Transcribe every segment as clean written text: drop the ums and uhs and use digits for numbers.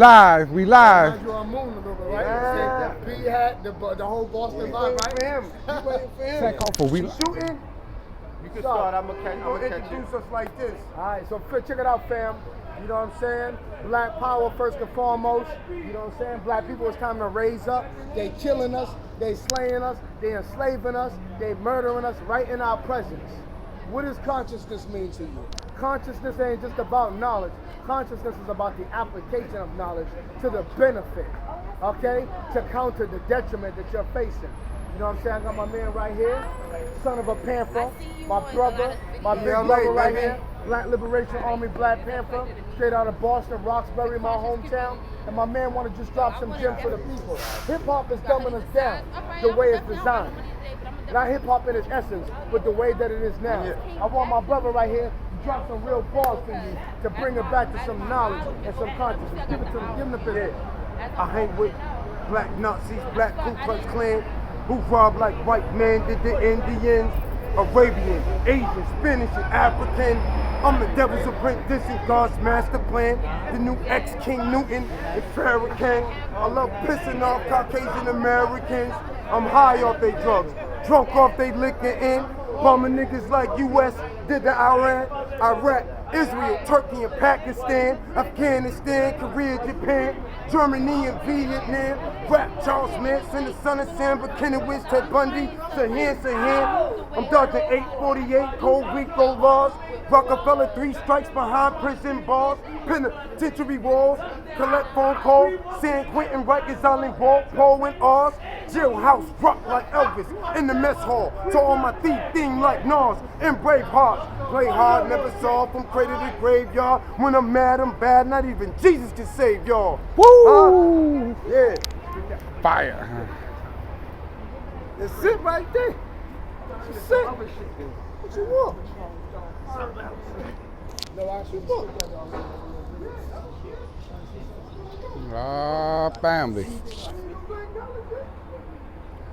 Live, we live. You on moon a little bit, right? Yeah. P hat, the whole Boston vibe, right? For him. You waiting for him. Sankofa, we shooting. You can start. I'm gonna introduce us like this. All right, so check it out, fam. You know what I'm saying? Black power first and foremost. You know what I'm saying? Black people, it's time to raise up. They killing us. They slaying us. They enslaving us. They murdering us right in our presence. What does consciousness mean to you? Consciousness ain't just about knowledge. Consciousness is about the application of knowledge to the benefit, okay? To counter the detriment that you're facing. You know what I'm saying? I got my man right here, son of a Panther, my brother, my big brother right here, Black Liberation Army Black Panther, straight out of Boston, Roxbury, my hometown. And my man want to just drop some gems for the people. Hip hop is dumbing us down the way it's designed. Not hip hop in its essence, but the way that it is now. I want my brother right here to drop some real bars for you to bring it back to some knowledge and some consciousness. Give it to them, give them the business. I hang with black Nazis, black Ku Klux Klan, who rob like white men did the Indians, Arabian, Asian, Spanish, and African. I'm the devil's apprentice and God's master plan. The new ex-King Newton and Farrakhan. I love pissing off Caucasian Americans. I'm high off they drugs, drunk off they liquor in. Bumming niggas like US did to Iran, Iraq, Israel, Turkey, and Pakistan, Afghanistan, Korea, Japan, Germany, and Vietnam. Rap Charles Manson, the son of Sam Buchanan, Ted Bundy, Sahan. I'm dodging 848, Cold Rico laws. Rockefeller, 3 strikes behind prison bars, penitentiary walls, collect phone calls, San Quentin, Rikers Island, Walpole, and Oz, jailhouse rock like Elvis in the mess hall, to all my thief thing like Nas and Braveheart. Play hard, never saw from cradle to graveyard. When I'm mad, I'm bad, not even Jesus can save y'all. Woo! Yeah. Fire. That's it right there. That's it. What you want? Family.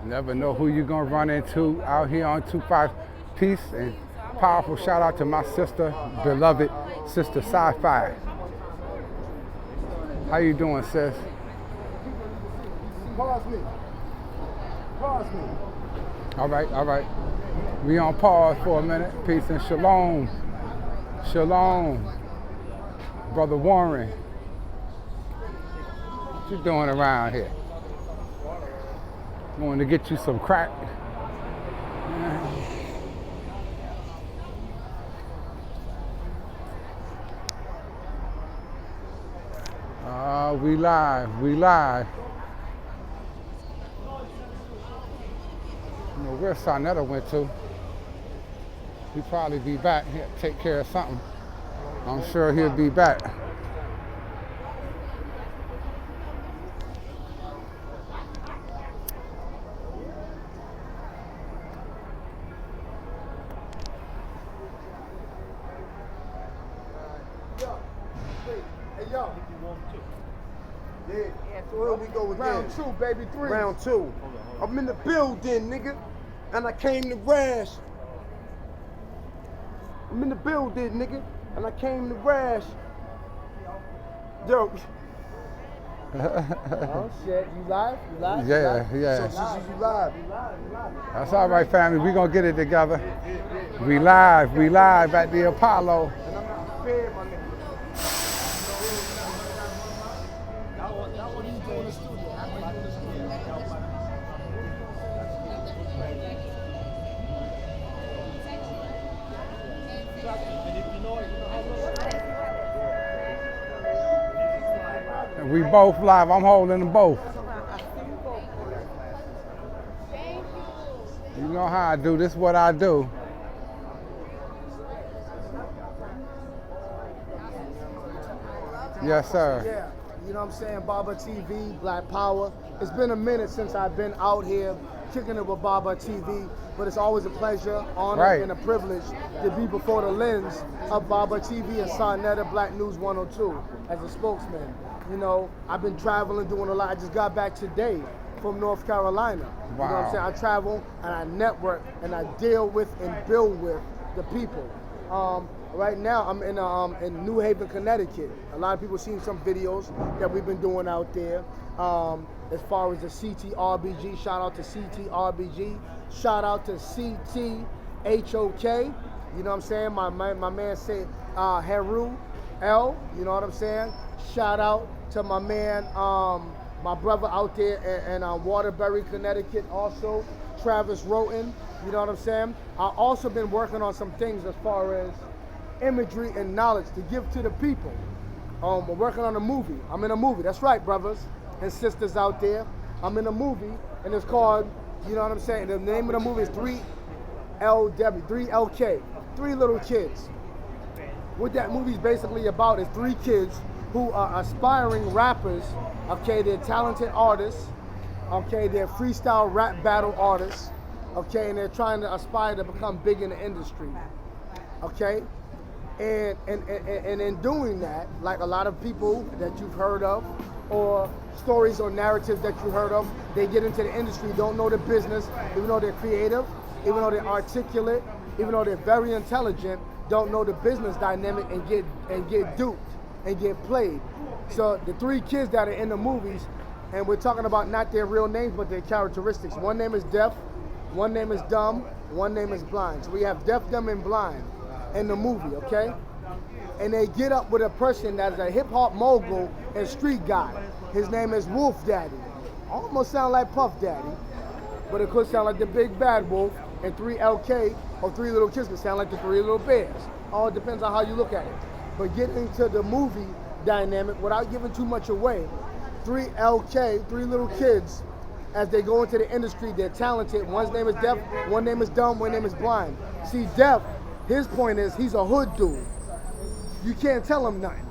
Never know who you're gonna run into out here on 2-5. Peace and powerful shout out to my sister, beloved sister Sci-Fi. How you doing, sis? Pause me. All right. We on pause for a minute. Peace and shalom. Shalom. Brother Warren. What you doing around here? Going to get you some crack. We live. You know where Sarnetta went to. He'll probably be back. He'll take care of something. I'm sure he'll be back. Hey, yo. Yeah, so here we go again. Round 2, baby, 3. Round 2. I'm in the building, nigga, and I came to rash. I'm in the building, nigga, and I came to rash. Yo. Oh shit, you live? Yeah. So you live. That's all right, family. We gonna get it together. We live at the Apollo. And I'm not fair, my nigga. We both live. I'm holding them both. You know how I do. This is what I do. Yes, sir. Yeah, you know what I'm saying? Baba TV, Black Power. It's been a minute since I've been out here kicking it with Baba TV, but it's always a pleasure, honor, and a privilege to be before the lens of Baba TV and Sarnetta Black News 102 as a spokesman. You know, I've been traveling, doing a lot. I just got back today from North Carolina. Wow. You know what I'm saying? I travel and I network and I deal with and build with the people. Right now, I'm in New Haven, Connecticut. A lot of people seen some videos that we've been doing out there. As far as the CTRBG, shout out to CTRBG, shout out to CTHOK. You know what I'm saying? My man said Heru L. You know what I'm saying? Shout out to my man, my brother out there in Waterbury, Connecticut. Also, Travis Roten. You know what I'm saying? I've also been working on some things as far as imagery and knowledge to give to the people. We're working on a movie. I'm in a movie. That's right, brothers and sisters out there. I'm in a movie, and it's called, you know what I'm saying? The name of the movie is 3LW, 3LK, 3 little kids. What that movie's basically about is 3 kids who are aspiring rappers. Okay, they're talented artists. Okay, they're freestyle rap battle artists. Okay, and they're trying to aspire to become big in the industry. Okay, and in doing that, like a lot of people that you've heard of, or stories or narratives that you heard of, they get into the industry, don't know the business, even though they're creative, even though they're articulate, even though they're very intelligent, don't know the business dynamic and get duped and get played. So the 3 kids that are in the movies, and we're talking about not their real names but their characteristics. One name is deaf, one name is dumb, one name is blind. So we have deaf, dumb, and blind in the movie, okay? And they get up with a person that's a hip hop mogul and street guy. His name is Wolf Daddy. Almost sound like Puff Daddy, but it could sound like the Big Bad Wolf. And 3LK, or 3 little kids, could sound like the 3 little bears. All depends on how you look at it. But getting to the movie dynamic, without giving too much away, 3LK, 3 little kids, as they go into the industry, they're talented. One's name is deaf, one name is dumb, one name is blind. See, deaf, his point is he's a hood dude. You can't tell him nothing.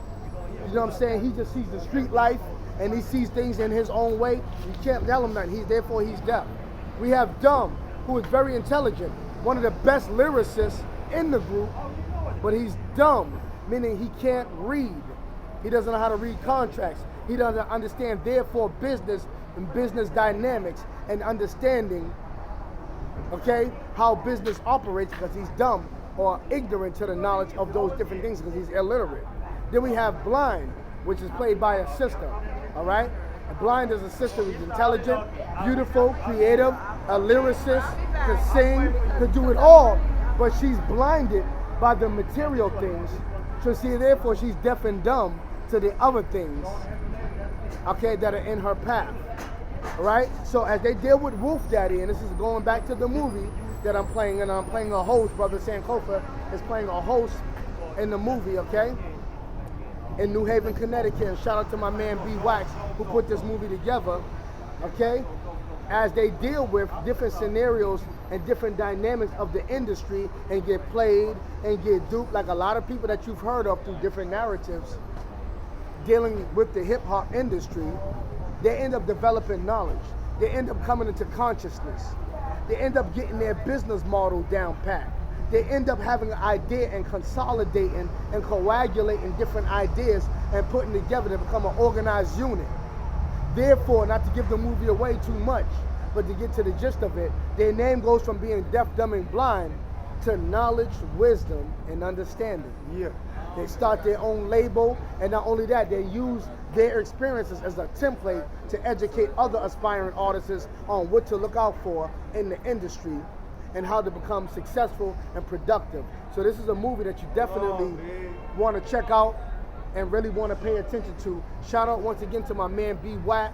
You know what I'm saying? He just sees the street life and he sees things in his own way. You can't tell him nothing. Therefore he's deaf. We have dumb, who is very intelligent, one of the best lyricists in the group, but he's dumb, meaning he can't read. He doesn't know how to read contracts. He doesn't understand, therefore, business and business dynamics and understanding, okay, how business operates, because he's dumb or ignorant to the knowledge of those different things because he's illiterate. Then we have blind, which is played by a sister, all right? And blind is a sister who's intelligent, beautiful, creative, a lyricist, can sing, can do it all, but she's blinded by the material things. So see, therefore, she's deaf and dumb to the other things, okay, that are in her path, all right? So as they deal with Wolf Daddy, and this is going back to the movie that I'm playing, and I'm playing a host, Brother Sankofa is playing a host in the movie, okay? In New Haven, Connecticut, and shout out to my man B Wax who put this movie together, okay? As they deal with different scenarios and different dynamics of the industry and get played and get duped, like a lot of people that you've heard of through different narratives dealing with the hip hop industry, they end up developing knowledge. They end up coming into consciousness. They end up getting their business model down pat. They end up having an idea and consolidating and coagulating different ideas and putting together to become an organized unit. Therefore, not to give the movie away too much, but to get to the gist of it, their name goes from being deaf, dumb, and blind to knowledge, wisdom, and understanding. Yeah. They start their own label, and not only that, they use their experiences as a template to educate other aspiring artists on what to look out for in the industry and how to become successful and productive. So this is a movie that you definitely want to check out and really want to pay attention to. Shout out once again to my man B Wack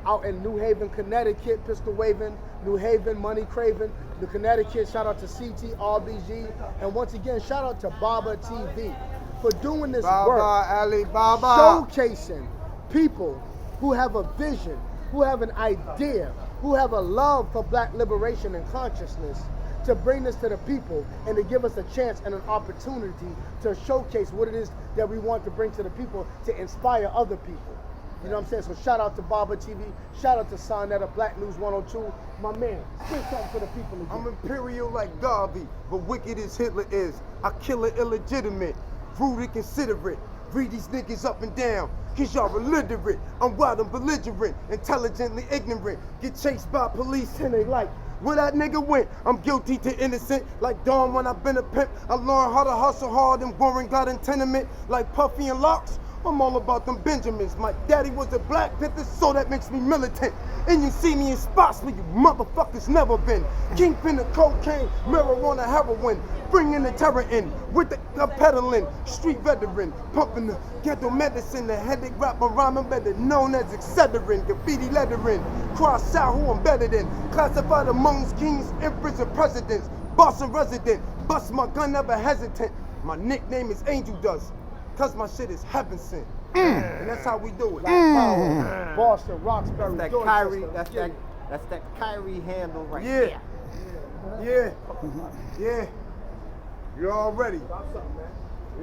out in New Haven, Connecticut, pistol waving, New Haven, money craving, the Connecticut. Shout out to CTRBG, and once again, shout out to Baba TV for doing this work, showcasing people who have a vision, who have an idea, who have a love for black liberation and consciousness, to bring this to the people and to give us a chance and an opportunity to showcase what it is that we want to bring to the people to inspire other people. You know what I'm saying? So shout out to Baba TV, shout out to Sonetta, Black News 102. My man, say something for the people again. I'm imperial like Garvey, but wicked as Hitler is. I kill it illegitimate, rude and considerate. Read these niggas up and down, cause y'all illiterate. I'm wild and belligerent, intelligently ignorant. Get chased by police and they like where that nigga went. I'm guilty to innocent, like Dawn when I've been a pimp. I learned how to hustle hard and Warren got in tenement, like Puffy and Locks. I'm all about them Benjamins. My daddy was a Black Panther, so that makes me militant. And you see me in spots where you motherfuckers never been. Kingpin of cocaine, marijuana, heroin. Bringing the terror in, with the peddling. Street veteran, pumping the ghetto medicine. The headache rapper rhyming better known as Excedrin. Graffiti lettering, cross out who I'm better than. Classified amongst kings, emperors, and presidents. Boston resident, bust my gun, never hesitant. My nickname is Angel Dust. Cause my shit is heaven sent. And that's how we do it. Boston, Roxbury, That Dorchester. Kyrie, that's that Kyrie handle right there. Yeah. You're all ready. You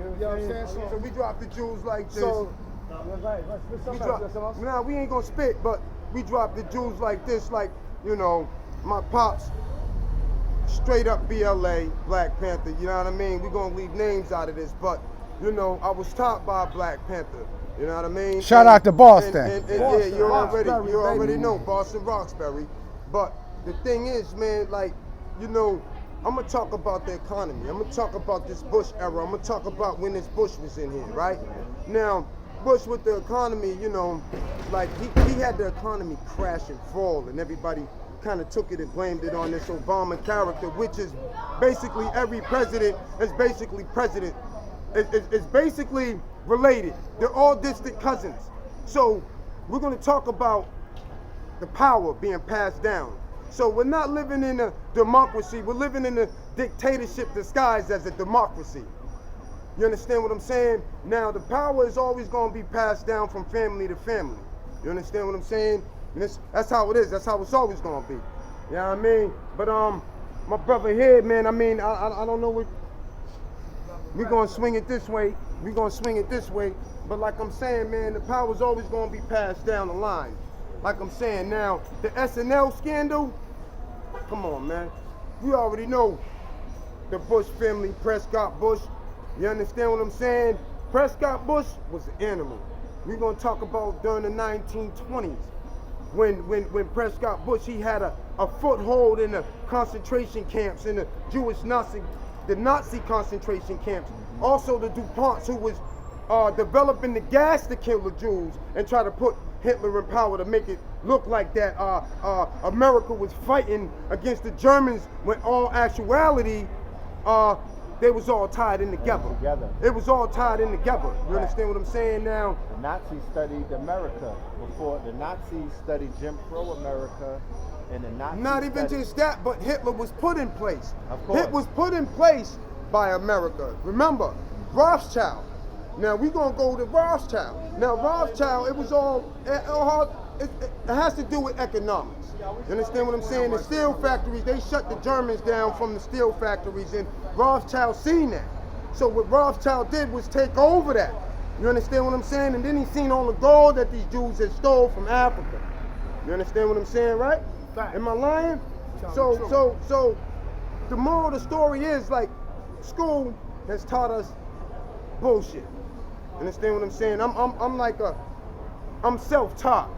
know what I'm saying? So we drop the jewels like this. So, right, let's Nah, we ain't gonna spit, but we drop the jewels like this, like, you know, my pops, straight up BLA, Black Panther, you know what I mean? We gonna leave names out of this, but, you know, I was taught by Black Panther, you know what I mean? Shout out to Boston. And Boston, yeah, you already Roxbury, know, Boston, Roxbury. But the thing is, man, like, you know, I'm gonna talk about the economy. I'm gonna talk about this Bush era. I'm gonna talk about when this Bush was in here, right? Now, Bush with the economy, you know, like he had the economy crash and fall, and everybody kind of took it and blamed it on this Obama character, which is basically every president is basically president. It's basically related. They're all distant cousins. So we're gonna talk about the power being passed down. So we're not living in a democracy, we're living in a dictatorship disguised as a democracy. You understand what I'm saying? Now the power is always gonna be passed down from family to family. You understand what I'm saying? And that's how it is, that's how it's always gonna be. You know what I mean? But my brother here, man, I mean, I don't know what, we're gonna swing it this way, but like I'm saying, man, the power's always gonna be passed down the line. Like I'm saying now, the SNL scandal, come on, man. We already know the Bush family, Prescott Bush. You understand what I'm saying? Prescott Bush was an animal. We're gonna talk about during the 1920s, when Prescott Bush, he had a foothold in the concentration camps, in the Nazi concentration camps. Also the DuPonts, who was developing the gas to kill the Jews and try to put Hitler in power to make it look like that America was fighting against the Germans, when all actuality they was all tied in together. It was all tied in together. You understand what I'm saying now? The Nazis studied America before. The Nazis studied Jim Crow America, and the Nazis Not even studied, just that, but Hitler was put in place. Of course. It was put in place by America. Remember, Rothschild. Now we gonna go to Rothschild. Now Rothschild, it was all, it has to do with economics. You understand what I'm saying? The steel factories, they shut the Germans down from the steel factories, and Rothschild seen that. So what Rothschild did was take over that. You understand what I'm saying? And then he seen all the gold that these Jews had stole from Africa. You understand what I'm saying, right? Am I lying? So the moral of the story is, like, school has taught us bullshit. Understand what I'm saying? I'm self-taught.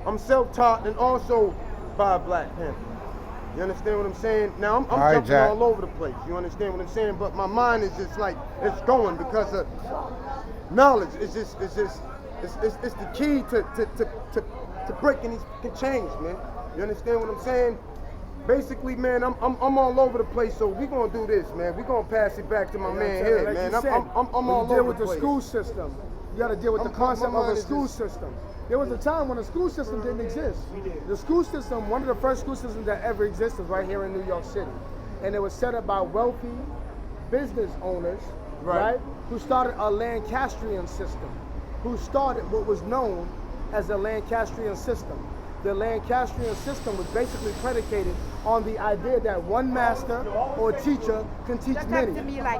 I'm self-taught, and also by a Black Panther. You understand what I'm saying? Now I'm jumping Jack. all over the place. You understand what I'm saying? But my mind is just like, it's going, because of knowledge. It's the key to breaking these chains, man. You understand what I'm saying? Basically, man, I'm all over the place. So we gonna do this, man. We gonna pass it back to my man here, like man. you said, I'm all deal over with the the place. school system. You got to deal with the concept my of a mind is school just- system. There was a time when the school system didn't exist. The school system, one of the first school systems that ever existed, was right here in New York City, and it was set up by wealthy business owners, right? Who started a Lancastrian system, who started what was known as the Lancastrian system. The Lancastrian system was basically predicated on the idea that one master or teacher can teach many.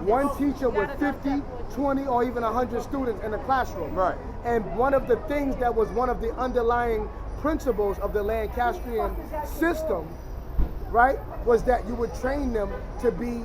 One teacher with 50, 20, or even 100 students in a classroom. Right. And one of the things that was one of the underlying principles of the Lancastrian system, right, was that you would train them to be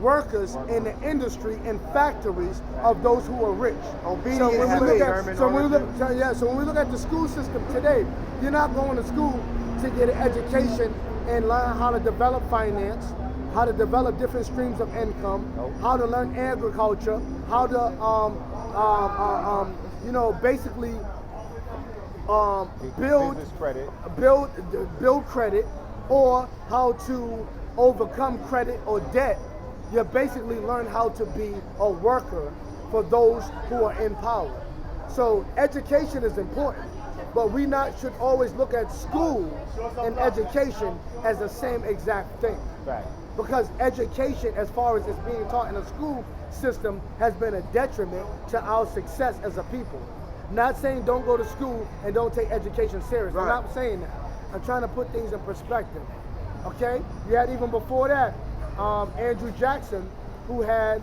workers in the industry and factories of those who are rich. Obedient So when we look slaves. at, so when we look at the school system today, you're not going to school to get an education and learn how to develop finance, how to develop different streams of income, how to learn agriculture, how to basically build business credit. build credit, or how to overcome credit or debt. You basically learn how to be a worker for those who are in power. So education is important, but we should always look at school and education as the same exact thing. Right. Because education, as far as it's being taught in a school system, has been a detriment to our success as a people. Not saying don't go to school and don't take education serious. Right. I'm not saying that. I'm trying to put things in perspective. Okay? You had even before that, Andrew Jackson, who had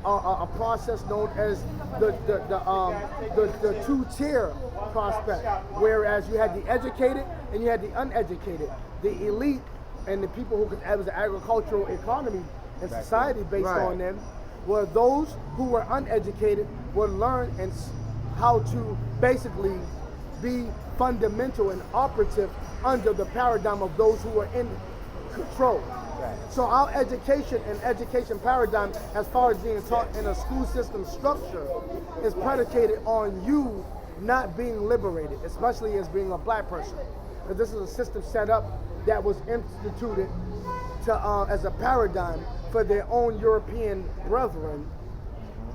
a process known as the two-tier prospect, whereas you had the educated and you had the uneducated. The elite and the people who it was an agricultural economy and society based on them, were those who were uneducated would learn and how to basically be fundamental and operative under the paradigm of those who were in control. Right. So our education and education paradigm, as far as being taught in a school system structure, is predicated on you not being liberated, especially as being a black person. Because this is a system set up that was instituted to as a paradigm for their own European brethren,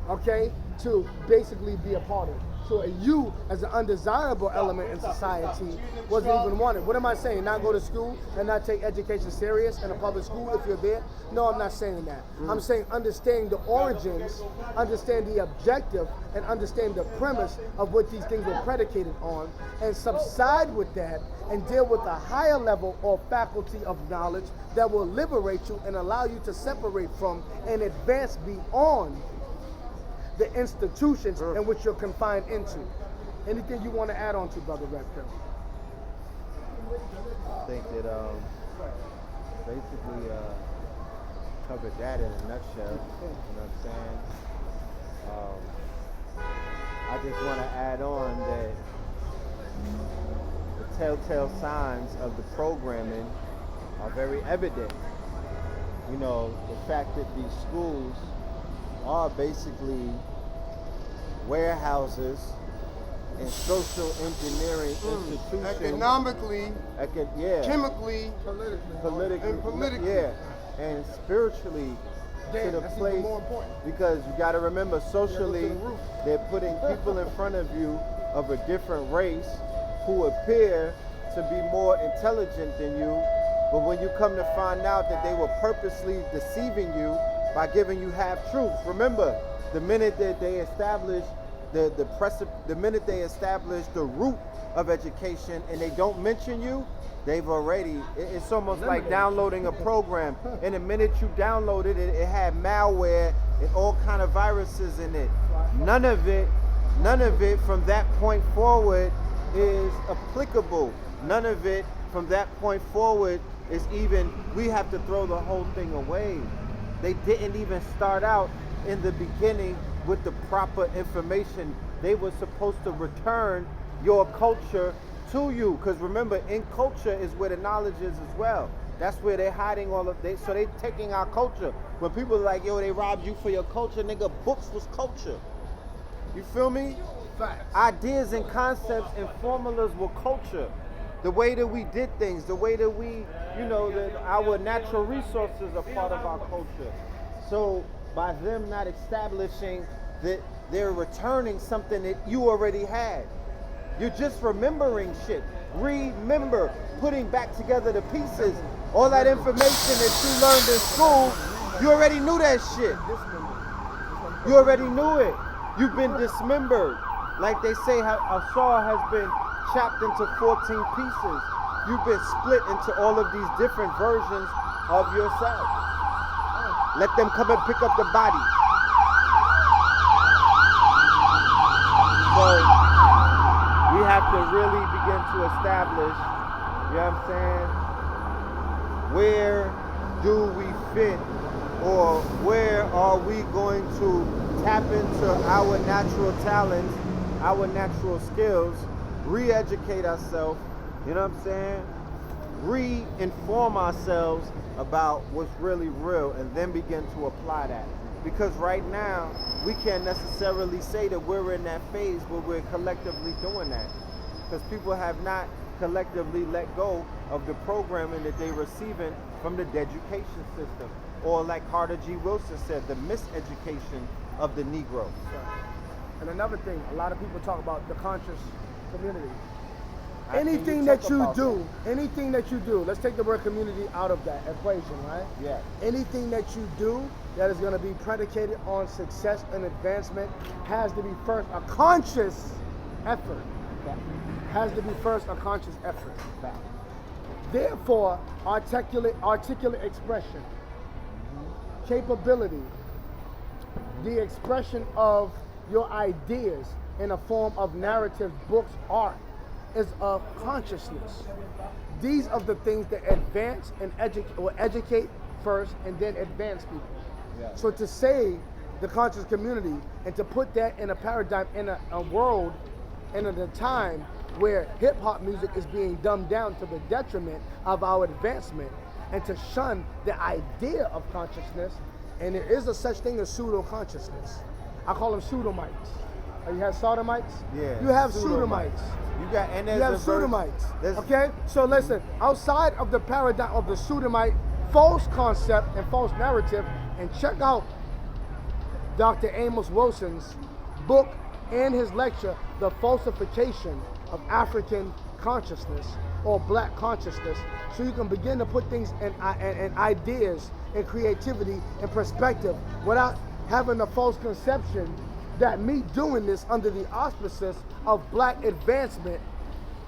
okay, to basically be a part of. So you, as an undesirable element in society, wasn't even wanted. What am I saying? Not go to school and not take education serious in a public school if you're there? No, I'm not saying that. I'm saying understand the origins, understand the objective, and understand the premise of what these things were predicated on, and subside with that and deal with a higher level or faculty of knowledge that will liberate you and allow you to separate from and advance beyond the institutions in which you're confined into. Anything you want to add on to, Brother Red Pill? I think that basically covered that in a nutshell. You know what I'm saying? I just want to add on that the telltale signs of the programming are very evident. You know, the fact that these schools are basically warehouses and social engineering institutions. Economically, chemically, politically, and politically. yeah, and spiritually to the that's place. even more important. Because you got to remember, socially, root. they're putting people in front of you of a different race who appear to be more intelligent than you, but when you come to find out that they were purposely deceiving you by giving you half truths. Remember, the minute that they establish the minute they establish the root of education and they don't mention you, they've already, it's almost like downloading a program. And the minute you download it, it had malware and all kind of viruses in it. None of it from that point forward is applicable. None of it from that point forward is even, we have to throw the whole thing away. They didn't even start out in the beginning with the proper information. They were supposed to return your culture to you. Because remember, in culture is where the knowledge is as well. That's where they're hiding all of it. So they're taking our culture. When people are like, yo, they robbed you for your culture, nigga, books was culture. You feel me? Facts. Ideas and concepts and formulas were culture. The way that we did things, the way that we, you know, our natural resources are part of our culture. So by them not establishing that, they're returning something that you already had. You're just remembering shit. Remember, putting back together the pieces. All that information that you learned in school, you already knew that shit. You already knew it. You've been dismembered. Like they say, a saw has been chopped into 14 pieces. You've been split into all of these different versions of yourself. Let them come and pick up the body. So we have to really begin to establish, you know what I'm saying, where do we fit, or where are we going to tap into our natural talents, our natural skills, re-educate ourselves, you know what I'm saying, re-inform ourselves about what's really real and then begin to apply that. Because right now, we can't necessarily say that we're in that phase where we're collectively doing that. Because people have not collectively let go of the programming that they're receiving from the education system. Or like Carter G. Wilson said, the miseducation of the Negro. And another thing, a lot of people talk about the conscious community. How can you Anything talk that you about do, let's take the word community out of that equation, right? Yeah. Anything that you do that is going to be predicated on success and advancement has to be first a conscious effort. Has to be first a conscious effort. Therefore, articulate expression, capability, the expression of your ideas in a form of narrative, books, art, is of consciousness. These are the things that advance and educate first and then advance people. Yeah. So to say the conscious community and to put that in a paradigm, in a world, and in a time where hip-hop music is being dumbed down to the detriment of our advancement, and to shun the idea of consciousness, and there is a such thing as pseudo-consciousness. I call them pseudomites. You have sodomites? Yeah. You have pseudomites. You got, and there's You have a verse- pseudomites. there's- Okay? So listen, outside of the paradigm of the pseudomite, false concept and false narrative, and check out Dr. Amos Wilson's book and his lecture, The Falsification of African Consciousness or Black Consciousness, so you can begin to put things and ideas and creativity and perspective without having a false conception that me doing this under the auspices of black advancement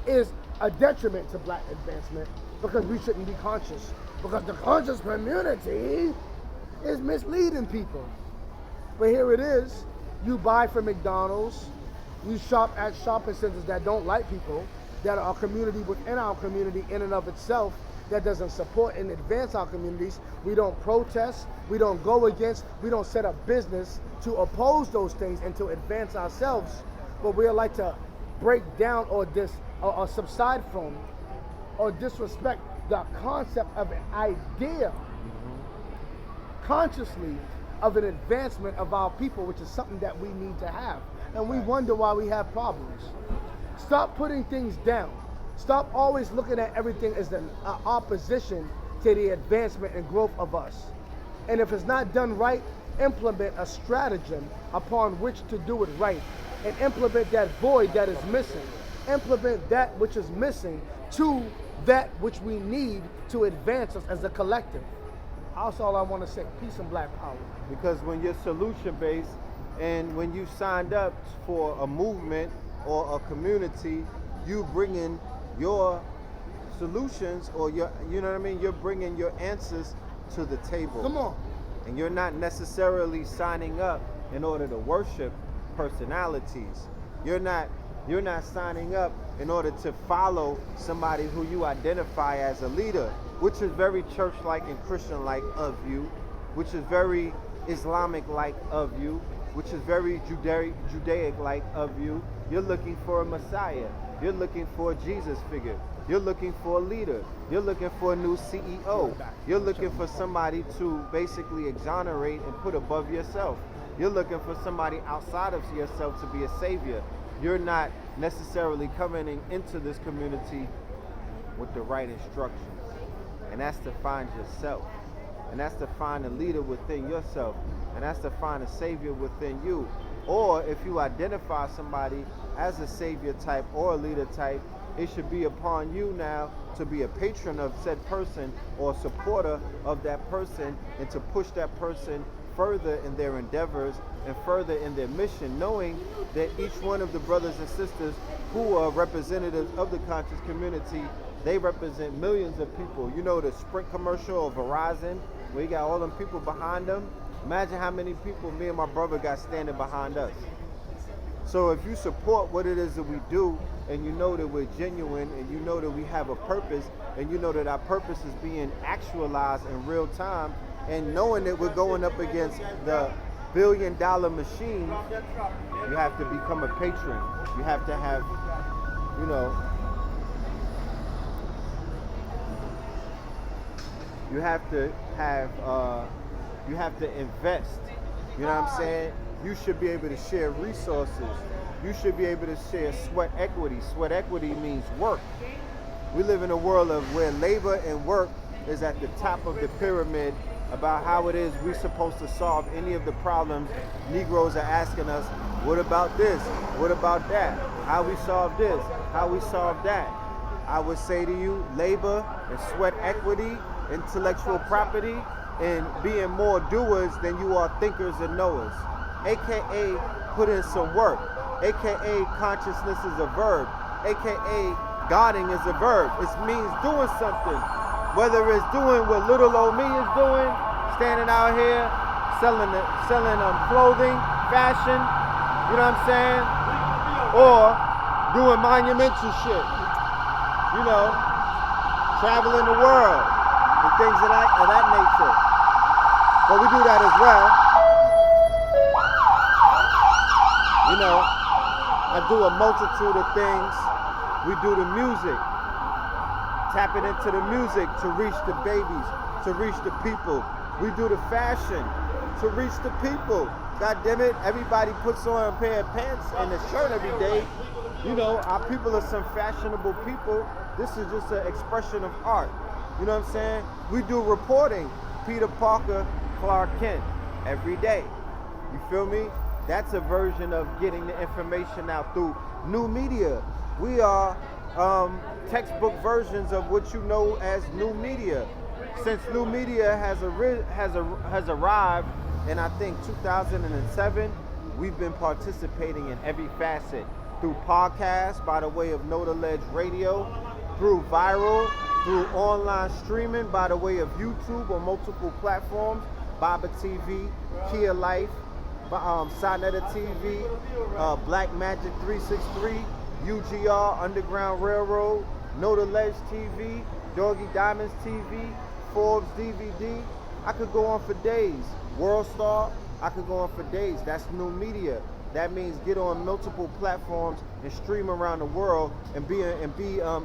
is a detriment to black advancement, because we shouldn't be conscious, because the conscious community is misleading people. But here it is, you buy from McDonald's, you shop at shopping centers that don't like people, that are a community within our community in and of itself, that doesn't support and advance our communities. We don't protest, we don't go against, we don't set up business to oppose those things and to advance ourselves, but we like to break down or subside from or disrespect the concept of an idea consciously of an advancement of our people, which is something that we need to have. And we wonder why we have problems. Stop putting things down. Stop always looking at everything as an opposition to the advancement and growth of us. And if it's not done right, implement a stratagem upon which to do it right, and implement that void that is missing. Implement that which is missing to that which we need to advance us as a collective. That's all I want to say. Peace and black power. Because when you're solution based and when you signed up for a movement or a community, you bring in your solutions or your, you know what I mean? You're bringing your answers to the table. Come on. And you're not necessarily signing up in order to worship personalities. You're not signing up in order to follow somebody who you identify as a leader, which is very church-like and Christian-like of you, which is very Islamic-like of you, which is very Judaic-like of you. You're looking for a Messiah. You're looking for a Jesus figure. You're looking for a leader. You're looking for a new CEO. You're looking for somebody to basically exonerate and put above yourself. You're looking for somebody outside of yourself to be a savior. You're not necessarily coming into this community with the right instructions. And that's to find yourself. And that's to find a leader within yourself. And that's to find a savior within you. Or if you identify somebody as a savior type or a leader type, it should be upon you now to be a patron of said person or a supporter of that person, and to push that person further in their endeavors and further in their mission, knowing that each one of the brothers and sisters who are representatives of the conscious community, they represent millions of people. You know the Sprint commercial of Verizon, where you got all them people behind them? Imagine how many people me and my brother got standing behind us. So if you support what it is that we do, and you know that we're genuine, and you know that we have a purpose, and you know that our purpose is being actualized in real time, and knowing that we're going up against the billion-dollar machine, you have to become a patron. You have to have, you know, You have to have, you have to invest. You know what I'm saying? You should be able to share resources. You should be able to share sweat equity. Sweat equity means work. We live in a world of where labor and work is at the top of the pyramid about how it is we're supposed to solve any of the problems Negroes are asking us. What about this? What about that? How we solve this? How we solve that? I would say to you, labor and sweat equity, intellectual property, and being more doers than you are thinkers and knowers. AKA put in some work. AKA consciousness is a verb. AKA guarding is a verb. It means doing something. Whether it's doing what little old me is doing, standing out here selling clothing, fashion, you know what I'm saying? Or doing monumental shit. You know, traveling the world and things of that nature. But we do that as well. You know, I do a multitude of things. We do the music. Tapping into the music to reach the babies, to reach the people. We do the fashion to reach the people. God damn it, everybody puts on a pair of pants and a shirt every day. You know, our people are some fashionable people. This is just an expression of art. You know what I'm saying? We do reporting. Peter Parker, Clark Kent, every day. You feel me? That's a version of getting the information out through new media. We are textbook versions of what you know as new media. Since new media has arrived in, I think, 2007, we've been participating in every facet through podcasts by the way of Know the Ledge Radio, through viral, through online streaming by the way of YouTube on multiple platforms, Baba TV, Kia Life, Sonetta TV, Black Magic 363, UGR, Underground Railroad, Know the Ledge TV, Doggy Diamonds TV, Forbes DVD. I could go on for days. World Star, I could go on for days. That's new media. That means get on multiple platforms and stream around the world and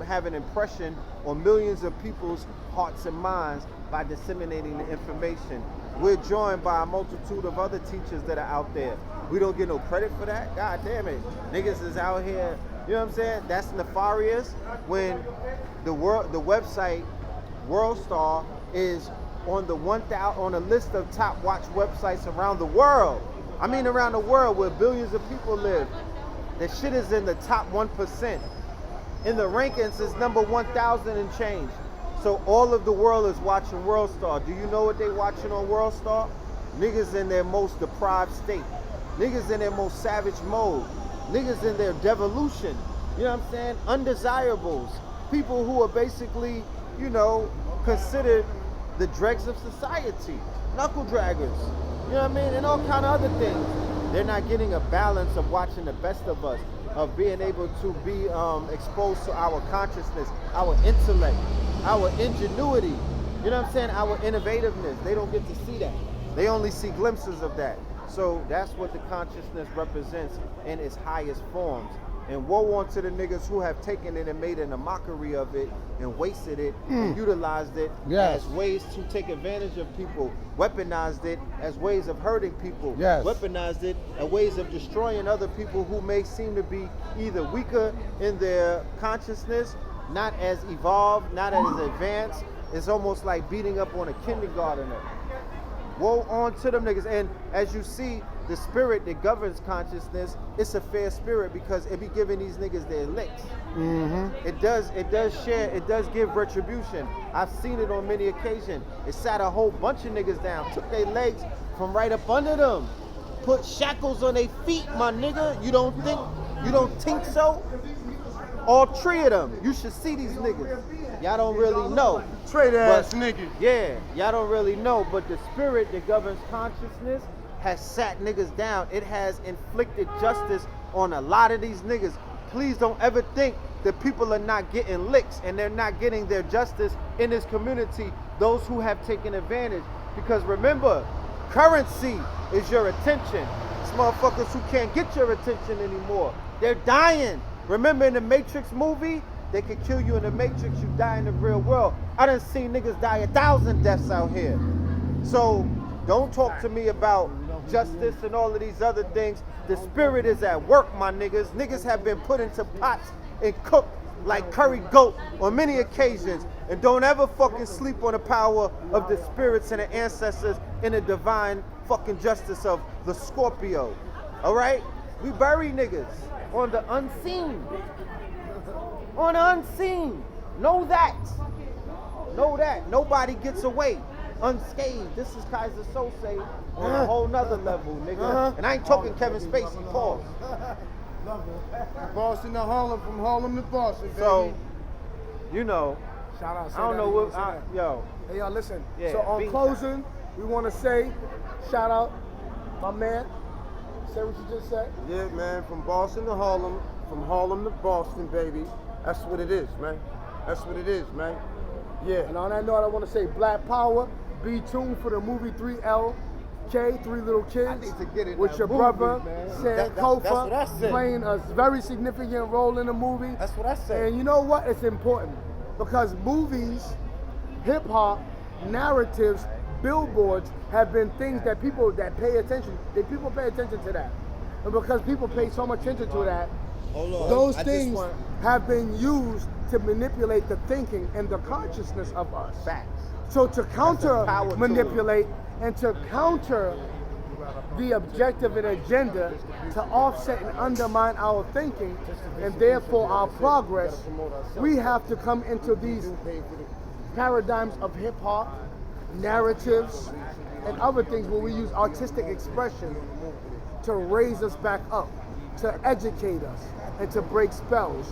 have an impression on millions of people's hearts and minds by disseminating the information. We're joined by a multitude of other teachers that are out there. We don't get no credit for that. God damn it. Niggas is out here, you know what I'm saying? That's nefarious when the website WorldStar is on a list of top watch websites around the world. I mean around the world where billions of people live. The shit is in the top 1%. In the rankings, it's number 1,000 and change. So all of the world is watching WorldStar. Do you know what they watching on WorldStar? Niggas in their most deprived state. Niggas in their most savage mode. Niggas in their devolution. You know what I'm saying? Undesirables. People who are basically, you know, considered the dregs of society. Knuckle draggers. You know what I mean? And all kind of other things. They're not getting a balance of watching the best of us, of being able to be exposed to our consciousness, our intellect, our ingenuity, you know what I'm saying, our innovativeness. They don't get to see that. They only see glimpses of that. So that's what the consciousness represents in its highest forms. And woe unto the niggas who have taken it and made a mockery of it and wasted it and utilized it as ways to take advantage of people, weaponized it as ways of hurting people, weaponized it as ways of destroying other people who may seem to be either weaker in their consciousness, not as evolved, not as advanced. It's almost like beating up on a kindergartner. Woe on to them niggas. And as you see, the spirit that governs consciousness, it's a fair spirit because it be giving these niggas their licks. It does give retribution. I've seen it on many occasions. It sat a whole bunch of niggas down, took their legs from right up under them, put shackles on their feet, my nigga. You don't think so? All three of them. You should see these niggas. Y'all don't really know. Traitor ass niggas. Yeah, y'all don't really know, but the spirit that governs consciousness has sat niggas down. It has inflicted justice on a lot of these niggas. Please don't ever think that people are not getting licks and they're not getting their justice in this community, those who have taken advantage. Because remember, currency is your attention. It's motherfuckers who can't get your attention anymore. They're dying. Remember in the Matrix movie, They could kill you in the Matrix, you die in the real world. I done seen niggas die 1,000 deaths out here. So don't talk to me about justice and all of these other things. The spirit is at work, my niggas. Niggas have been put into pots and cooked like curry goat on many occasions. And don't ever fucking sleep on the power of the spirits and the ancestors and the divine fucking justice of the Scorpio. All right? We bury niggas on the unseen. On the unseen. Know that. Know that. Nobody gets away unscathed. This is Kaiser Sose on a whole nother level, nigga. And I ain't talking Kevin Spacey, pause. Boston to Harlem, from Harlem to Boston, baby. So, you know, Shout out. I don't know what, yo. Hey, y'all, listen. Yeah, so on big closing, we want to say, shout out, my man. Say what you just said. Yeah, man, from Boston to Harlem, from Harlem to Boston, baby. That's what it is, man. That's what it is, man. Yeah. And on that note, I want to say Black Power. Be tuned for the movie 3LK, Three Little Kids, need to get in with that your movie, brother man. Sankofa, That's what I said. playing a very significant role in the movie. That's what I said. And you know what? It's important because movies, hip hop, narratives, billboards have been things that people that pay attention. People pay attention to that, and because people pay so much attention to that, those things have been used to manipulate the thinking and the consciousness of us. Facts. So to counter power tool. manipulate and to counter the objective and agenda to offset and undermine our thinking and therefore our progress, we have to come into these paradigms of hip hop, narratives, and other things where we use artistic expression to raise us back up, to educate us, and to break spells.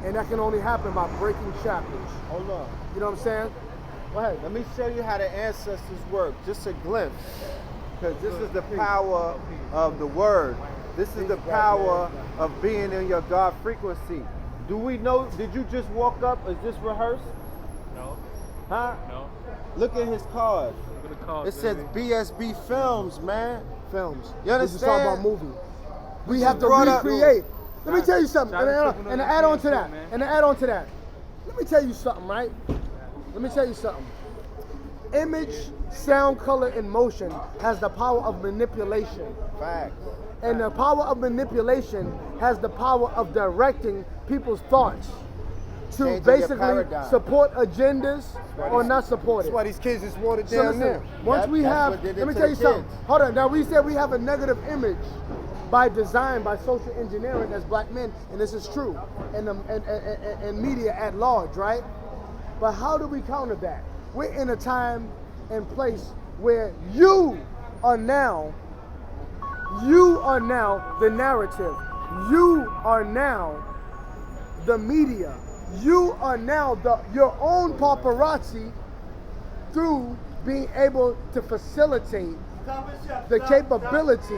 And that can only happen by breaking shackles. Hold on. You know what I'm saying? Go ahead. Let me show you how the ancestors work, just a glimpse. Because this is the power of the word. This is the power of being in your God frequency. Do we know, did you just walk up? Is this rehearsed? No. Huh? No. Look at his card. Look at the card, It says BSB Films, man. Films. You We just talking understand? about movie. We have to brought up- recreate. Let me tell you something, Shout out to and Triple to add on to Nine that, man. and to add on to that. Let me tell you something, right? Let me tell you something. Image, sound, color, and motion has the power of manipulation. Facts. And the power of manipulation has the power of directing people's thoughts to Changing your basically paradigm. support agendas or not support That's it. why these kids is watered So down listen, there. once Yep, we that's have, what they did let me to tell the you something. kids. Hold on, now we said we have a negative image by design, by social engineering as black men, and this is true, and media at large, right? But how do we counter that? We're in a time and place where you are now the narrative. You are now the media. You are now your own paparazzi through being able to facilitate the capability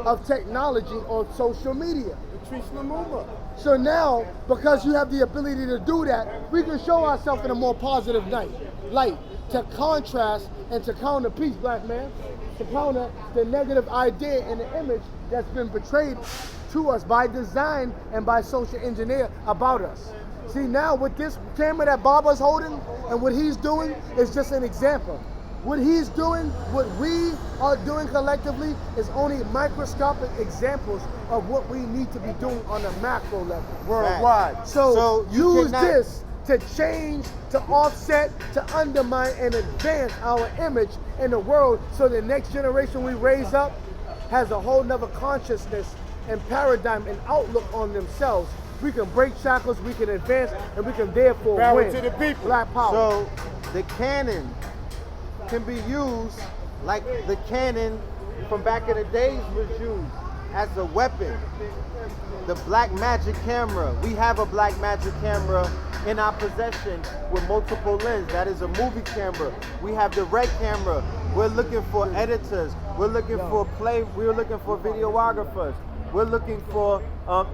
of technology on social media. Patrice Lumumba. So now, because you have the ability to do that, we can show ourselves in a more positive light to contrast and to counter peace, black man, to counter the negative idea and the image that's been betrayed to us by design and by social engineer about us. See, now with this camera that Baba's holding and what he's doing is just an example. What he's doing, what we are doing collectively is only microscopic examples of what we need to be doing on a macro level. Worldwide. So you use cannot- this to change, to offset, to undermine and advance our image in the world so the next generation we raise up has a whole nother consciousness and paradigm and outlook on themselves. We can break shackles, we can advance, and we can therefore Power win. to the people. Black power. So the cannon can be used like the cannon from back in the days was used as a weapon. The black magic camera. We have a black magic camera in our possession with multiple lenses. That is a movie camera. We have the red camera. We're looking for editors. We're looking for we're looking for videographers. We're looking for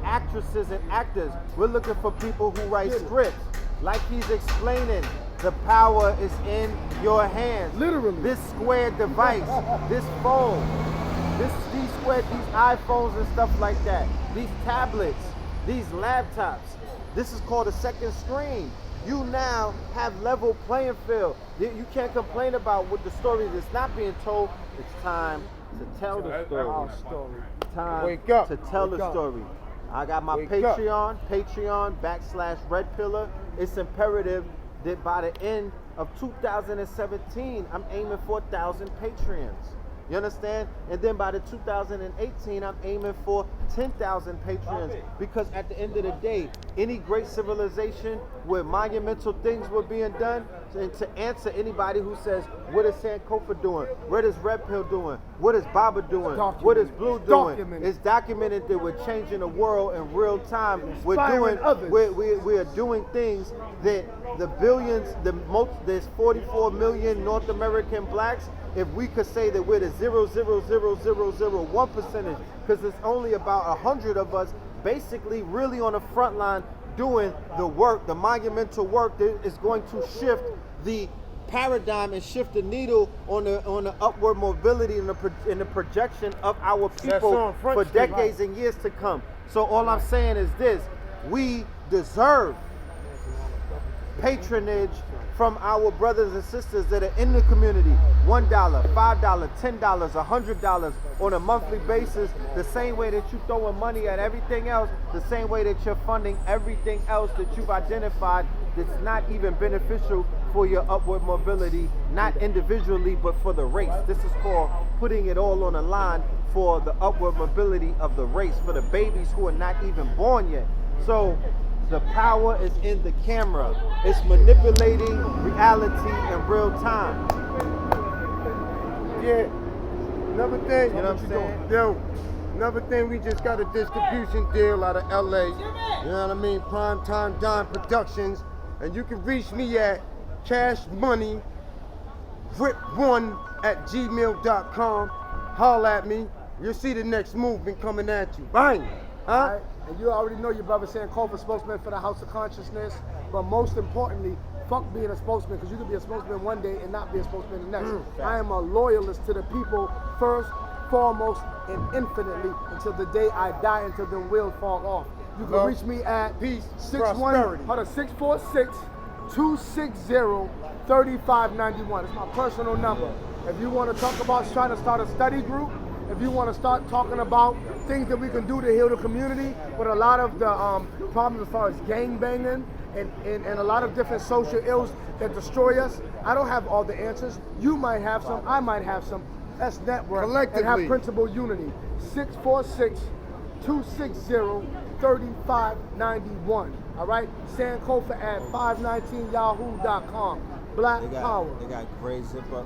actresses and actors. We're looking for people who write scripts. Like he's explaining, the power is in your hands. Literally. This square device, this phone, these iPhones and stuff like that, these tablets, these laptops, This is called a second screen. You now have level playing field. You can't complain about what the story that's not being told. It's time to tell the story. Our story. Time Wake up. to tell Wake the up. story. I got my Wake up. Patreon/Red Pillar. It's imperative that by the end of 2017, I'm aiming for 1,000 Patreons. You understand? And then by the 2018, I'm aiming for 10,000 Patreons. Because at the end of the day, any great civilization where monumental things were being done, and to answer anybody who says, what is Sankofa doing? What is Red Pill doing? What is Baba doing? What is Blue doing? It's documented that we're changing the world in real time. We're Inspiring doing, others. we are doing things that the billions, there's 44 million North American blacks. If we could say that we're the 0.00001 percentage, because it's only about 100 of us basically really on the front line doing the work, the monumental work that is going to shift the paradigm and shift the needle on the upward mobility and the projection of our people on Front for Street, decades and years to come. So all I'm saying is this: we deserve patronage from our brothers and sisters that are in the community. $1, $5, $10, $100 on a monthly basis, the same way that you're throwing money at everything else, the same way that you're funding everything else that you've identified that's not even beneficial for your upward mobility, not individually, but for the race. This is called putting it all on the line for the upward mobility of the race, for the babies who are not even born yet. So the power is in the camera. It's manipulating reality in real time. Yeah. Another thing, You know what I'm saying? Yo, another thing, we just got a distribution deal out of LA. You know what I mean? Primetime Dime Productions. And you can reach me at cashmoney1@gmail.com. Holla at me. You'll see the next movement coming at you. Bang! Huh? All right? And you already know your brother Sankofa, spokesman for the House of Consciousness. But most importantly, fuck being a spokesman, because you can be a spokesman one day and not be a spokesman the next. I am a loyalist to the people first, foremost, and infinitely until the day I die, until the wheels fall off. You can reach me at Peace, 6'260-260-3591. It's my personal number. If you want to talk about trying to start a study group, if you want to start talking about things that we can do to heal the community with a lot of the problems as far as gang banging and a lot of different social ills that destroy us, I don't have all the answers. You might have some, I might have some. Let's network and have Collectively. principle unity. 646-260-3591. All right? Sankofa at 519yahoo.com. Black Power. They got gray zip up.